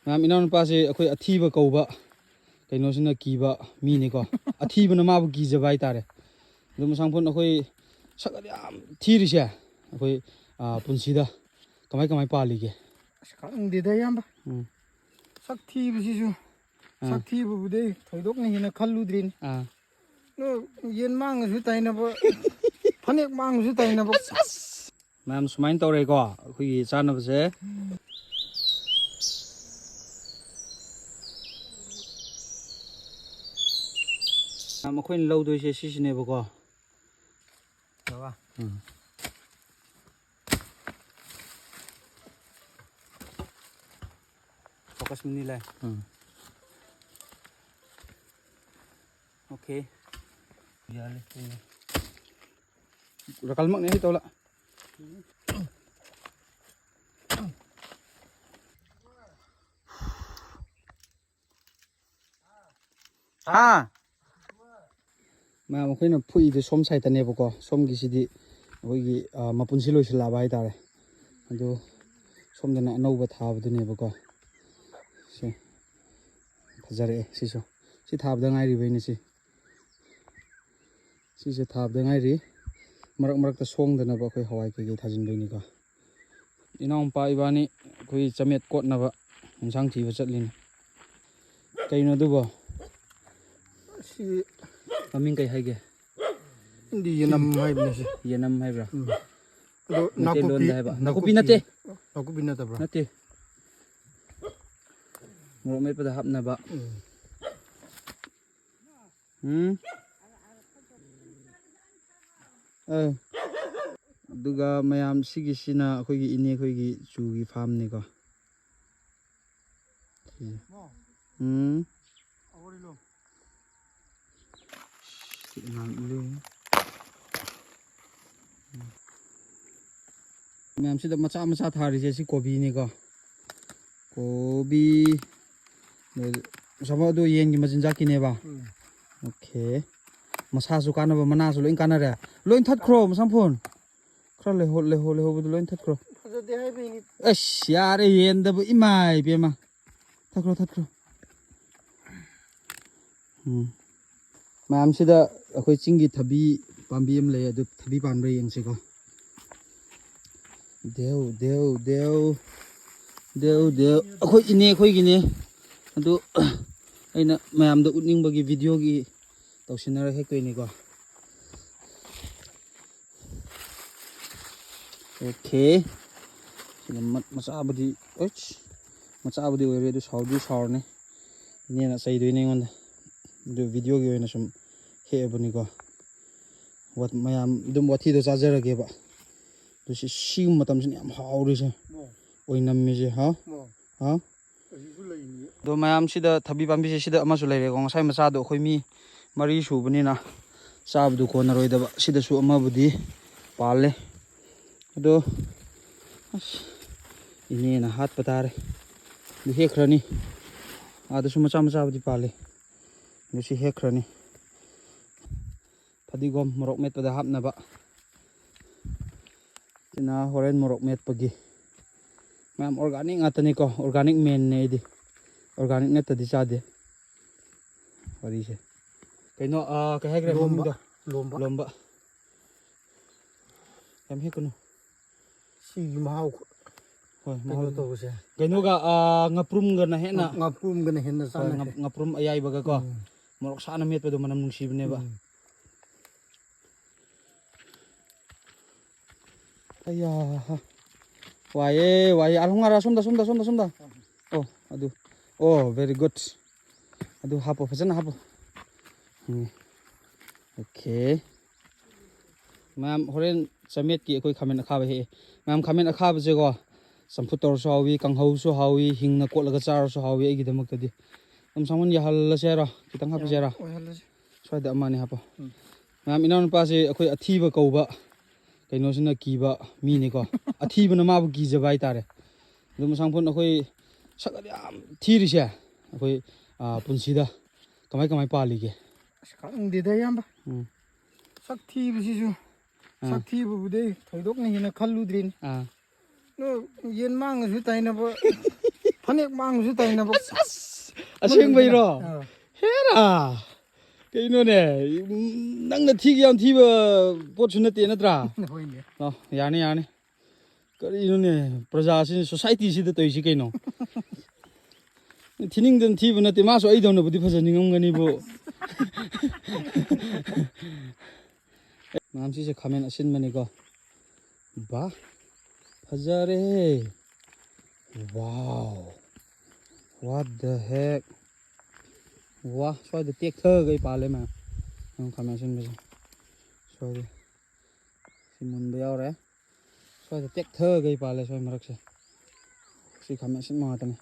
ꯃꯌꯥꯝ ꯏꯅꯥꯎꯅꯨꯄꯥꯁꯦ ꯑꯩꯈꯣꯏ ꯑꯊꯤꯕ ꯀꯧꯕ ꯀꯩꯅꯣꯁꯤꯅ ꯀꯤꯕ ꯃꯤꯅꯤꯀꯣ ꯑꯊꯤꯕꯅ ꯃꯥꯕꯨ ꯀꯤꯖꯕ ꯍꯥꯏꯇꯥꯔꯦ ꯑꯗꯨ ꯃꯁꯥꯡꯐꯣꯟ ꯑꯩꯈꯣꯏ ꯁꯛ ꯌꯥꯝ ꯊꯤꯔꯤꯁꯦ ꯑꯩꯈꯣꯏ ꯄꯨꯟꯁꯤꯗ ꯀꯃꯥꯏ ꯄꯥꯜꯂꯤꯒꯦ ꯈꯪꯗꯦꯗ ꯏꯌꯥꯝꯕ ꯁꯛ ꯊꯤꯕꯁꯤꯁꯨ ꯁꯛ ꯊꯤꯕꯕꯨꯗꯤ ꯊꯣꯏꯗꯣꯛꯅ ꯍꯦꯟꯅ ꯈꯜꯂꯨꯗ꯭ꯔꯤꯅꯤ ꯌꯦꯟ ꯃꯥꯡꯉꯁꯨ ꯇꯥꯏꯅꯕ ꯐꯅꯦꯛ ꯃꯥꯡꯉꯁꯨ ꯇꯥꯏꯅꯕ ꯃꯌꯥꯝ ꯁꯨꯃꯥꯏꯅ ꯇꯧꯔꯦꯀꯣ ꯑꯩꯈꯣꯏꯒꯤ ꯆꯥꯅꯕꯁꯦ ꯑꯩꯈꯣꯏꯅ ꯂꯧꯗꯣꯏꯁꯦ ꯁꯤꯁꯤꯅꯦꯕꯀꯣ Fokus menilai. Oke. Biar ini. Udah kalmak nih tau lah. ꯃꯌꯥꯝ ꯑꯩꯈꯣꯏꯅ ꯐꯨꯏꯗ ꯁꯣꯝ ꯁꯥꯏꯠꯇꯅꯦꯕꯀꯣ ꯁꯣꯝꯒꯤꯁꯤꯗꯤ ꯑꯩꯈꯣꯏꯒꯤ ꯃꯄꯨꯟꯁꯤ ꯂꯣꯏꯁꯤꯜꯂꯛꯑꯕ ꯍꯥꯏꯇꯥꯔꯦ ꯑꯗꯣ ꯁꯣꯝꯗꯅ ꯑꯅꯧꯕ ꯊꯥꯕꯗꯨꯅꯦꯕꯀꯣ ꯁꯤ ꯐꯖꯔꯛꯑꯦ ꯁꯤꯁꯨ ꯁꯤ ꯊꯥꯕꯗ ꯉꯥꯏꯔꯤꯕꯩꯅꯦ ꯁꯤꯁꯦ ꯊꯥꯕꯗ ꯉꯥꯏꯔꯤ ꯃꯔꯛꯇ ꯁꯣꯡꯗꯅꯕ ꯑꯩꯈꯣꯏ ꯍꯋꯥꯏ ꯀꯩꯀꯩ ꯊꯥꯖꯤꯟꯕꯩꯅꯤꯀꯣ ꯏꯅꯥꯎꯄꯥ ꯏꯕꯥꯅꯤ ꯑꯩꯈꯣꯏ ꯆꯃꯦꯠ ꯀꯣꯠꯅꯕ ꯏꯟꯁꯥꯡ ꯊꯤꯕ ꯆꯠꯂꯤꯅꯤ ꯀꯩꯅꯣ ꯑꯗꯨꯕꯣ ꯁꯤ ꯃꯃꯤꯡ ꯀꯩ ꯍꯥꯏꯒꯦ ꯌꯦꯅꯝ ꯍꯥꯏꯕꯅꯦ ꯁꯤ ꯌꯦꯅꯝ ꯍꯥꯏꯕ꯭ꯔꯥ ꯑꯗꯣ ꯃꯩꯇꯩꯂꯣꯟꯗ ꯍꯥꯏꯕ ꯅꯥꯀꯨꯞꯄꯤ ꯅꯠꯇꯦ ꯅꯥꯀꯨꯞꯄꯤ ꯅꯠꯇꯕ꯭ꯔꯥ ꯅꯠꯇꯦ ꯃꯣꯔꯣꯛ ꯃꯦꯠꯄꯗ ꯍꯥꯞꯅꯕ ꯑꯗꯨꯒ ꯃꯌꯥꯝ ꯁꯤꯒꯤꯁꯤꯅ ꯑꯩꯈꯣꯏꯒꯤ ꯏꯅꯦ ꯑꯩꯈꯣꯏꯒꯤ ꯆꯨꯒꯤ ꯐꯥꯝꯅꯤꯀꯣ ꯃꯌꯥꯝꯁꯤꯗ ꯃꯆꯥ ꯊꯥꯔꯤꯁꯦ ꯁꯤ ꯀꯣꯕꯤꯅꯤꯀꯣ ꯀꯣꯕꯤ ꯁꯥꯕ ꯑꯗꯨ ꯌꯦꯟꯒꯤ ꯃꯆꯤꯟꯖꯥꯛꯀꯤꯅꯦꯕ ꯑꯣꯀꯦ ꯃꯁꯥꯁꯨ ꯀꯥꯟꯅꯕ ꯃꯅꯥꯁꯨ ꯂꯣꯏ ꯀꯥꯟꯅꯔꯦ ꯂꯣꯏ ꯊꯠꯈ꯭ꯔꯣ ꯃꯁꯥꯡꯐꯣꯟ ꯈꯔ ꯂꯩꯍꯧꯕꯗꯣ ꯂꯣꯏ ꯊꯠꯈ꯭ꯔꯣ ꯑꯁ ꯌꯥꯔꯦ ꯌꯦꯟꯗꯕꯨ ꯏꯃꯥꯏ ꯏꯕꯦꯝꯃ ꯊꯠꯈ꯭ꯔꯣ ꯃꯌꯥꯝꯁꯤꯗ ꯑꯩꯈꯣꯏ ꯆꯤꯡꯒꯤ ꯊꯕꯤ ꯄꯥꯝꯕꯤ ꯑꯃ ꯂꯩ ꯑꯗꯨ ꯊꯕꯤ ꯄꯥꯟꯕ꯭ꯔꯥ ꯌꯦꯡꯁꯤꯀꯣ ꯗꯦꯎ ꯑꯩꯈꯣꯏ ꯏꯅꯦ ꯑꯩꯈꯣꯏꯒꯤꯅꯦ ꯑꯗꯨ ꯑꯩꯅ ꯃꯌꯥꯝꯗ ꯎꯠꯅꯤꯡꯕꯒꯤ ꯚꯤꯗꯤꯑꯣꯒꯤ ꯇꯧꯁꯤꯟꯅꯔ ꯍꯦꯛꯇꯣꯏꯅꯤꯀꯣ ꯑꯣꯀꯦ ꯁꯤꯅ ꯃꯆꯥꯕꯨꯗꯤ ꯑꯣꯏꯔꯦ ꯑꯗꯨ ꯁꯥꯎꯔꯅꯤ ꯏꯅꯦꯅ ꯆꯩꯗꯣꯏꯅꯦ ꯑꯩꯉꯣꯟꯗ ꯑꯗꯨ ꯚꯤꯗꯤꯑꯣꯒꯤ ꯑꯣꯏꯅ ꯁꯨꯝ ꯍꯦꯛꯑꯕꯅꯤꯀꯣ ꯃꯌꯥꯝ ꯑꯗꯨꯝ ꯋꯥꯊꯤꯗꯣ ꯆꯥꯖꯔꯒꯦꯕ ꯑꯗꯨ ꯁꯤꯒꯨꯝꯕ ꯃꯇꯝꯁꯤꯅ ꯌꯥꯝ ꯍꯥꯎꯔꯤꯁꯦ ꯑꯣꯏꯅꯝꯃꯤꯁꯦ ꯑꯗꯣ ꯃꯌꯥꯝꯁꯤꯗ ꯊꯕꯤ ꯄꯥꯝꯕꯤꯁꯦ ꯁꯤꯗ ꯑꯃꯁꯨ ꯂꯩꯔꯦꯀꯣꯉꯁꯥꯏ ꯃꯆꯥꯗꯣ ꯑꯩꯈꯣই ꯃꯤ 3 ꯁꯨꯕꯅꯤꯅ ꯆꯥꯕꯗꯨ ꯀꯣꯟꯅꯔꯣꯏꯗꯕ ꯁꯤꯗꯁꯨ ꯑꯃꯕꯨꯗꯤ ꯄꯥꯜꯂꯦ ꯑꯗꯣ ꯑꯁ ꯏꯅꯦꯅ ꯍꯥꯠꯄ ꯇꯥꯔꯦ ꯑꯗꯨ ꯍꯦꯛꯈ꯭ꯔꯅꯤ ꯑꯗꯁꯨ ꯃꯆꯥꯕꯨꯗꯤ ꯄꯥꯜꯂꯦ ꯑꯗꯨ ꯁꯤ ꯍꯦꯛꯈ꯭ꯔꯅꯤ ꯐꯗꯤꯒꯣꯝ ꯃꯣꯔꯣꯛ ꯃꯦꯠꯄꯗ ꯍꯥꯞꯅꯕ ꯁꯤꯅ ꯍꯣꯔꯦꯟ ꯃꯣꯔꯣꯛ ꯃꯦꯠꯄꯒꯤ ꯃꯌꯥꯝ ꯑꯣꯔꯒꯥꯅꯤꯛ ꯉꯥꯛꯇꯅꯤꯀꯣ ꯑꯣꯔꯒꯥꯅꯤꯛ ꯃꯦꯟꯅꯦ ꯑꯩꯗꯤ ꯑꯣꯔꯒꯥꯅꯤꯛ ꯅꯠꯇꯗꯤ ꯆꯥꯗꯦ ꯋꯥꯔꯤꯁꯦ ꯀꯩꯅꯣ ꯀꯩ ꯍꯥꯏꯈ꯭ꯔꯦ ꯃꯃꯤꯡꯗꯣ ꯂꯣꯝꯕ ꯌꯥꯝ ꯍꯦꯛꯀꯅꯨ ꯁꯤꯒꯤ ꯃꯍꯥꯎ ꯍꯣꯏ ꯀꯩꯅꯣ ꯇꯧꯕꯁꯦ ꯀꯩꯅꯣꯒ ꯉꯥꯄ꯭ꯔꯨꯝꯒꯅ ꯍꯦꯟꯅ ꯆꯥꯟꯅꯩ ꯉꯥꯄ꯭ꯔꯨꯝ ꯑꯌꯥꯏꯕꯒꯀꯣ ꯃꯣꯔꯣꯛ ꯁꯥꯅ ꯃꯦꯠꯄꯗꯣ ꯃꯅꯝ ꯅꯨꯡꯁꯤꯕꯅꯦꯕ ꯑꯌꯥ ꯋꯥꯏꯌꯦ ꯑꯜꯍꯣꯡꯉꯥꯔꯥ ꯁꯣꯝꯗ ꯑꯗꯨ ꯚꯦꯔꯤ ꯒꯨꯗ ꯑꯗꯨ ꯍꯥꯞꯄꯣ ꯐꯖꯅ ꯍꯥꯞꯄꯣ ꯑꯣꯀꯦ ꯃꯌꯥꯝ ꯍꯣꯔꯦꯟ ꯆꯃꯦꯠꯀꯤ ꯑꯩꯈꯣꯏ ꯈꯥꯃꯦꯟ ꯑꯈꯥꯕ ꯍꯦꯛꯑꯦ ꯃꯌꯥꯝ ꯈꯥꯃꯦꯟ ꯑꯈꯥꯕꯁꯦꯀꯣ ꯆꯝꯐꯨꯠ ꯇꯧꯔꯁꯨ ꯍꯥꯎꯏ ꯀꯥꯡꯍꯧꯁꯨ ꯍꯥꯎꯏ ꯍꯤꯡꯅ ꯀꯣꯠꯂꯒ ꯆꯥꯔꯁꯨ ꯍꯥꯎꯏ ꯑꯩꯒꯤꯗꯃꯛꯇꯗꯤ ꯑꯗꯨꯝ ꯁꯥꯡꯃꯟ ꯌꯥꯍꯜꯂꯁꯦ ꯍꯥꯏꯔꯣ ꯈꯤꯇꯪ ꯍꯥꯞꯄꯁꯦ ꯍꯥꯏꯔꯣ ꯁ꯭ꯋꯥꯏꯗ ꯑꯃꯅꯤ ꯍꯥꯞꯄꯣ ꯃꯌꯥꯝ ꯏꯅꯥꯎꯅꯨꯄꯥꯁꯦ ꯑꯩꯈꯣꯏ ꯑꯊꯤꯕ ꯀꯧꯕ ꯀꯩꯅꯣꯁꯤꯅ ꯀꯤꯕ ꯃꯤꯅꯤꯀꯣ ꯑꯊꯤꯕꯅ ꯃꯥꯕꯨ ꯀꯤꯖꯕ ꯍꯥꯏꯇꯥꯔꯦ ꯑꯗꯨ ꯃꯁꯥꯡꯐꯣꯟ ꯑꯩꯈꯣই ꯁꯛ ꯌꯥꯝ ꯊꯤꯔꯤꯁꯦ ꯑꯩꯈꯣই ꯄꯨꯟꯁꯤꯗ ꯀꯃꯥꯏ ꯄꯥꯜꯂꯤꯒꯦ ꯈꯪꯗꯦꯗ ꯏꯌꯥꯝꯕ ꯁꯛ ꯊꯤꯕꯁꯤꯁꯨ ꯁꯛ ꯊꯤꯕꯕꯨꯗꯤ ꯊꯣꯏꯗꯣꯛꯅ ꯍꯦꯟꯅ ꯈꯜꯂꯨꯗ꯭ꯔꯤꯅꯤ ꯌꯦꯟ ꯃꯥꯡꯉꯁꯨ ꯇꯥꯏꯅꯕ फनेक मांगसु ताइना बक ꯑꯁꯦꯡꯕꯩꯔꯣ ꯍꯦꯔꯥ ꯀꯩꯅꯣꯅꯦ ꯅꯪꯅ ꯊꯤꯒ ꯌꯥꯝ ꯊꯤꯕ ꯄꯣꯠꯁꯨ ꯅꯠꯇꯦ ꯅꯠꯇ꯭ꯔꯥ होइने ꯌꯥꯅꯤ ꯌꯥꯅꯤ ꯀꯔꯤꯅꯣꯅꯦ ꯄ꯭ꯔꯖꯥꯁꯤꯅ ꯁꯣꯁꯥꯏꯇꯤꯁꯤꯗ ꯇꯧꯔꯤꯁꯤ ꯀꯩꯅꯣ ꯊꯤꯅꯤꯡꯗꯅ ꯊꯤꯕ ꯅꯠꯇꯦ ꯃꯥꯁꯨ ꯑꯩꯗꯧꯅꯕꯨꯗꯤ ꯐꯖꯅꯤꯡꯉꯝꯒꯅꯤꯕꯨ ꯃꯌꯥꯝꯁꯤꯁꯦ ꯈꯥꯃꯦꯟ ꯑꯁꯤꯟꯕꯅꯤꯀꯣ ꯕꯥ ꯐꯖꯔꯦ ꯋꯥꯎ what the heck ꯋꯥ ꯁ꯭ꯋꯥꯏꯗ ꯇꯦꯛꯊꯒꯩ ꯄꯥꯜꯂꯦ ꯃꯌꯥꯝ ꯈꯥꯃꯦꯟ ꯑꯁꯤꯟꯕꯁꯦ ꯁ꯭ꯋꯥꯏꯗ ꯁꯤ ꯃꯨꯟꯕ ꯌꯥꯎꯔꯦ ꯁ꯭ꯋꯥꯏꯗ ꯇꯦꯛꯊꯒꯩ ꯄꯥꯜꯂꯦ ꯁ꯭ꯋꯥꯏ ꯃꯔꯛꯁꯦ ꯁꯤ ꯈꯥꯃꯦꯟ ꯑꯁꯤꯟꯕ ꯉꯥꯛꯇꯅꯤ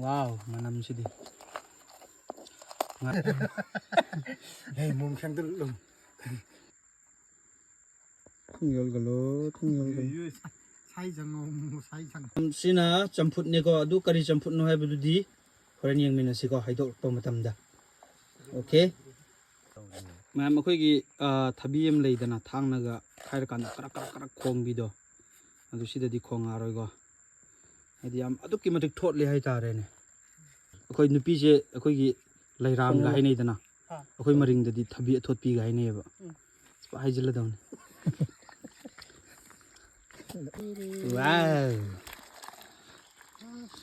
와우 만남시디 에이 몸샹들 통열걸로 사이장 사이장 시나 점풋네고 아두 까리 점풋노 해부두디 호렌 영민나시고 하이도록pa matamda 오케이 ꯃꯌꯥꯝ ꯑꯩꯈꯣꯏꯒꯤ ꯊꯕꯤ ꯑꯃ ꯂꯩꯗꯅ ꯊꯥꯡꯅꯒ ꯈꯥꯏꯔꯀꯥꯟꯗ ꯀꯔꯛ ꯀꯔꯛ ꯀꯔꯛ ꯈꯣꯡꯕꯤꯗꯣ ꯑꯗꯨ ꯁꯤꯗꯗꯤ ꯈꯣꯡꯉꯔꯣꯏꯀꯣ ꯍꯥꯏꯗꯤ ꯌꯥꯝ ꯑꯗꯨꯛꯀꯤ ꯃꯇꯤꯛ ꯊꯣꯠꯂꯦ ꯍꯥꯏꯇꯥꯔꯦꯅꯦ ꯑꯩꯈꯣꯏ ꯅꯨꯄꯤꯁꯦ ꯑꯩꯈꯣꯏꯒꯤ ꯂꯩꯔꯥꯝꯒ ꯍꯥꯏꯅꯩꯗꯅ ꯑꯩꯈꯣꯏ ꯃꯔꯤꯡꯗꯗꯤ ꯊꯕꯤ ꯑꯊꯣꯠꯄꯤꯒ ꯍꯥꯏꯅꯩꯌꯦꯕ ꯍꯥꯏꯖꯤꯜꯂꯗꯧꯅꯤ 와우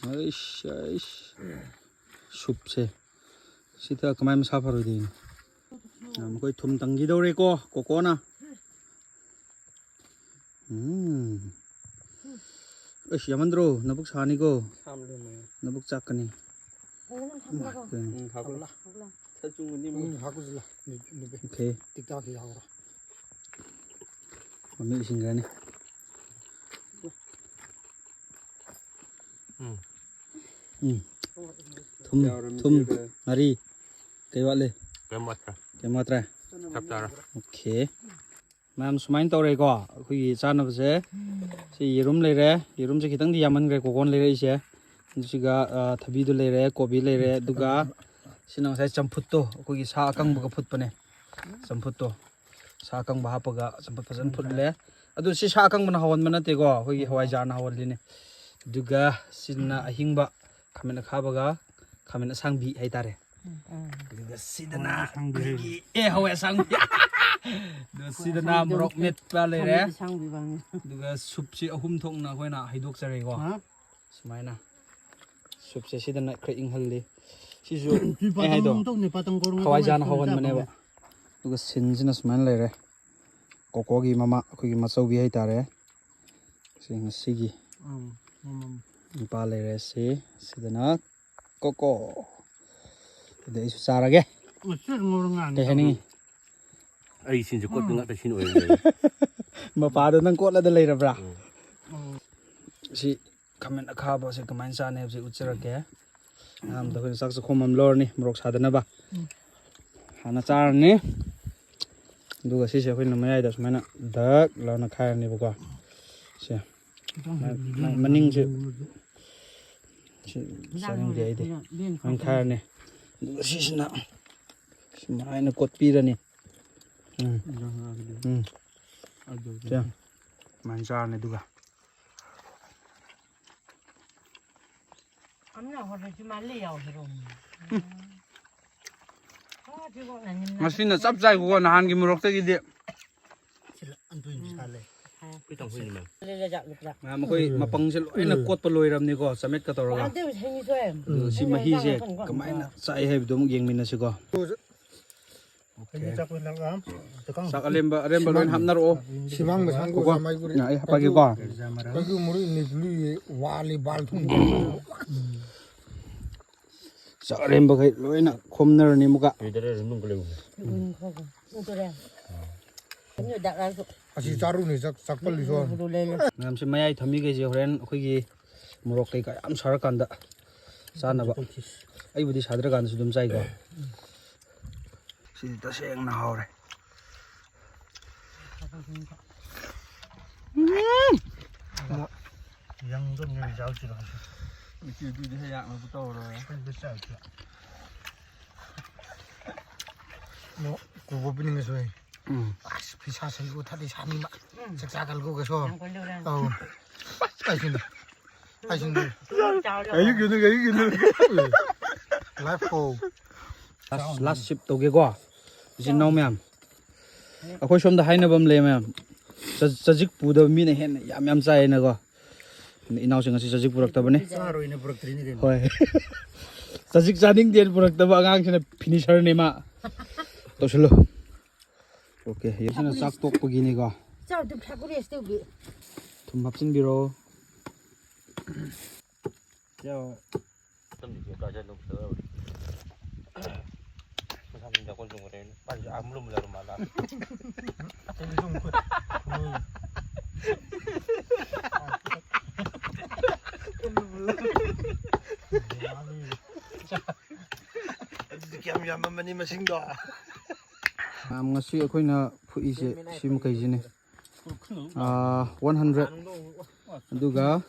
아이씨 숲세 시다 그만 사파로 되니 거의 톰 당기더래고 꼬꼬나 으씨 야만들어 나북 사니고 나북 작가니 가볼라 사중은님 하고질라 오케이 틱탁이 하고라 어미 신가네 tum mari kay wale kay matra okay ma'am sumain tawre ko khoi chanabse si yerum leire yerum se khitang di yaman gre kokon leire ise siga thabi du leire kobi leire duga sina sai champut to khoi sa akang ba phut pane champut to sa akang ba hapaga champut fajan phut le adu si sa akang bana hawan mana te ko khoi hawai jar na hawan line duga sina ahingba khamena khabaga khamena sangbi haitare duga sidana sangbi hawe sangbi duga sidana morok met pa leire sangbi bang duga supsi ahum thokna khoina haidok chare ko sumaina supse sidana khre inghalli sisu ai haido hawai jan hawan maneba duga sinsina sumaina leire kokogi mama khogi machaubi haitare sing sigi pa leire si sidana koko de isu sarage de hani ai sin je kot nga ta sin oi mapa do nang kotla da leirabra si kamen akhaba se kaman sa ne se ucharake nam da khon saksa khomam lorni morok sadana ba hana charni duga si se khoi mayai da sumana dak launa khairni bako se maning se saring de ide man khairni duga si sina smaina kotpirani ja man charni duga amna hore chuma le yaw hirom masina chap chai ko nahan gi morok ta gi de pi tong hui man le le ja luk la ma khoi mapang se loina kot pa loiram ni ko samet ka toroga ade hengi soe si mahi je kamaina chai hai dum yengmin na si ko sakalemba remba loin hamnar o 시방 상고 사마이구리 na ai hapagi ko 그 물이 니블리 와리 발통 sakaremba kai loina khomnar ni muka pi dare nung ko le khogo utore nyu dak la 아시 자루니 작벌리서 du le le nam se mayai thami ge je horen khoi gi morok kai ka am sar kanda sanaba ai budi sadra kan su dum chai ko si ta seng na hore 양도 내 자우지라 ki du de ya ma puto ro 뭐 그거 비는 거서 아씨 비사서 이거 다리 사니마 작작을 거기서 ang ko le ran 어 아이신데 ai xin đi chào ấy cái này live phô last ship tawgeko jin naw ma'am akhoi som da hainabam le ma'am sajik puda mi na hen yam chai na go inaw sing asi sajik purak tabane rồi này bực trini đến hoi sajik janing den purak taba angang sina finisher ne ma to selo okay yesina sak tok pagi ni go chào tụi thằng có đi siêu bị thum hapsin biro tâm lý cả chân nông sơ mình làm mình đã con dùng ở đây bây giờ ám lum là mà làm cái gì dùng kem yam mà ni mà sinh đỏ ngasi akoina phui se sim kai jine 100 aduga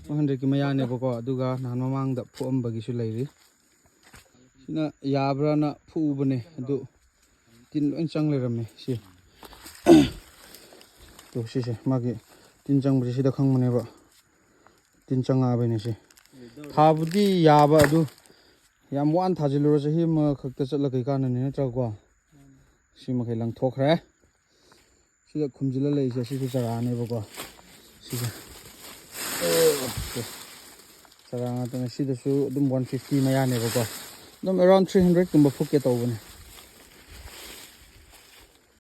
100 ki maya ne bako aduga nan mamang da phuam bagi su leiri sina yabra na phu bane adu tin loin chang le ram si to si se magi tin chang bri si da khang mane ba tin chang a bane si thabudi yaba adu yam wan thajilu ra hi ma khakta chatla kai kan ne tra ko si ma khai lang thok re si da khumjila lei se si chara ne ba ko si chara na ta si da su dum 150 maya ne ba ko dum around 300 kum ba phuk ke to bane